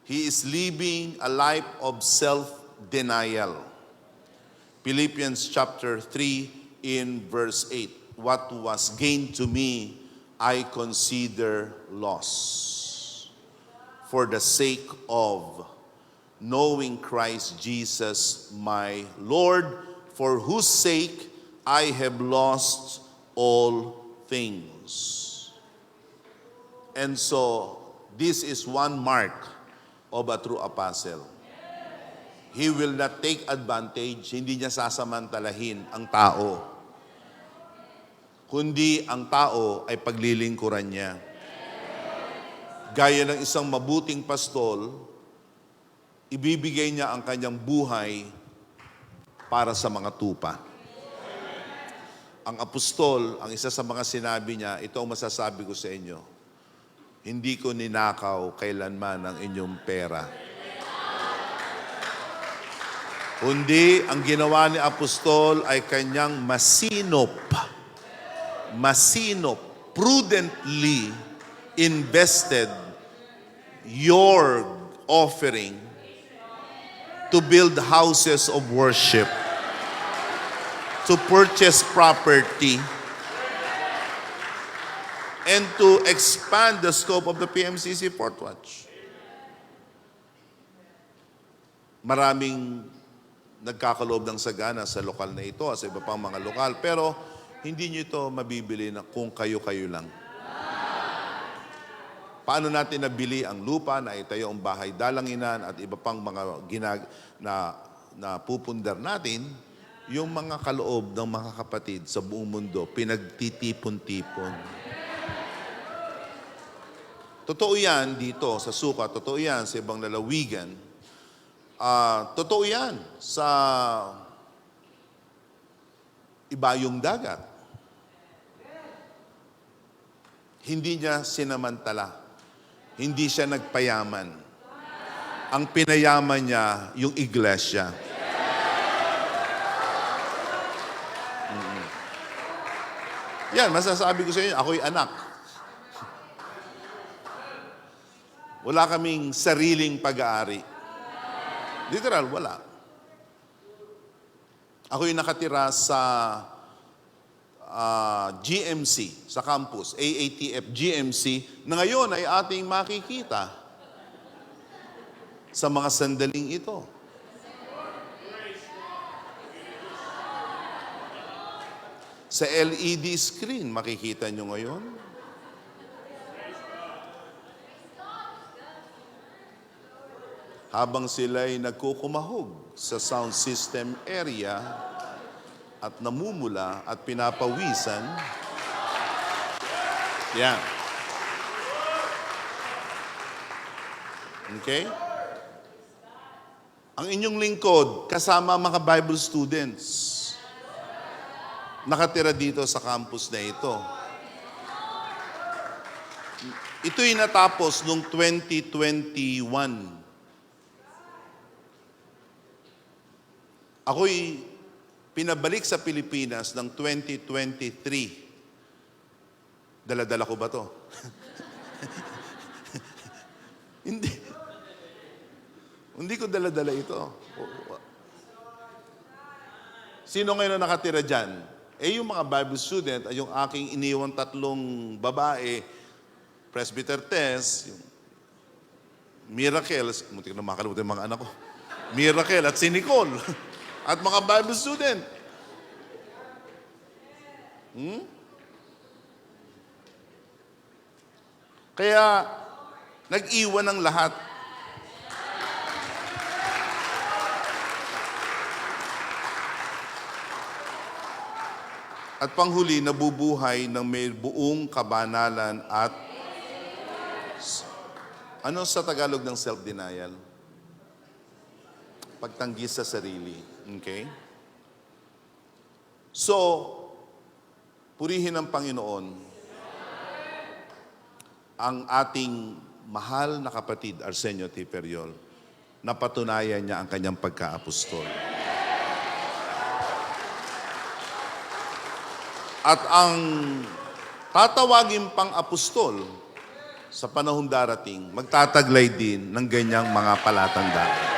He is living a life of self-denial. Philippians chapter 3 in verse 8. What was gained to me, I consider loss for the sake of knowing Christ Jesus my Lord, for whose sake I have lost all things. And so, this is one mark of a true apostle. He will not take advantage, hindi niya sasamantalahin ang tao. Kundi ang tao ay paglilingkuran niya. Gaya ng isang mabuting pastol, ibibigay niya ang kanyang buhay para sa mga tupa. Ang apostol, ang isa sa mga sinabi niya, ito ang masasabi ko sa inyo, hindi ko ninakaw kailanman ang inyong pera. Kundi ang ginawa ni apostol ay kanyang prudently invested your offering to build houses of worship, to purchase property, and to expand the scope of the PMCC Fourth Watch. Maraming nagkakaloob ng sagana sa lokal na ito, sa iba pang mga lokal, pero hindi nyo ito mabibili na kung kayo-kayo lang. Paano natin nabili ang lupa na itayo ang bahay dalanginan at iba pang mga na pupundar natin, yung mga kaloob ng mga kapatid sa buong mundo, pinagtitipon-tipon. Totoo yan dito sa suka, totoo yan sa ibang lalawigan, totoo yan sa ibayong dagat. Hindi niya sinamantala. Hindi siya nagpayaman. Ang pinayaman niya, yung iglesia. Yan, masasabi ko sa inyo, ako'y anak. Wala kaming sariling pag-aari. Literal, wala. Ako'y nakatira sa GMC, sa campus, AATF GMC, na ngayon ay ating makikita sa mga sandaling ito. Sa LED screen, makikita nyo ngayon. Habang sila'y nagkukumahog sa sound system area at namumula at pinapawisan, yan. Okay? Ang inyong lingkod, kasama mga Bible students, nakatira dito sa campus na ito. Ito'y natapos noong 2021. Ako'y pinabalik sa Pilipinas ng 2023. Dala-dala ko ba to? Hindi. Hindi ko dala-dala ito. Sino ngayon na nakatira dyan? Yung mga Bible student ay yung aking iniwan 3 babae, Presbyter Tess, yung Miracle, muntik na makalimutan yung mga anak ko, Miracle at si Nicole, at mga Bible student. Kaya, nag-iwan ng lahat. At panghuli, nabubuhay ng may buong kabanalan at ano sa Tagalog ng self-denial? Pagtanggi sa sarili. Okay? So, purihin ng Panginoon ang ating mahal na kapatid, Arsenio T. Periol, na patunayan niya ang kanyang pagka-apostol. At ang tatawagin pang apostol sa panahong darating, magtataglay din ng ganyang mga palatandaan.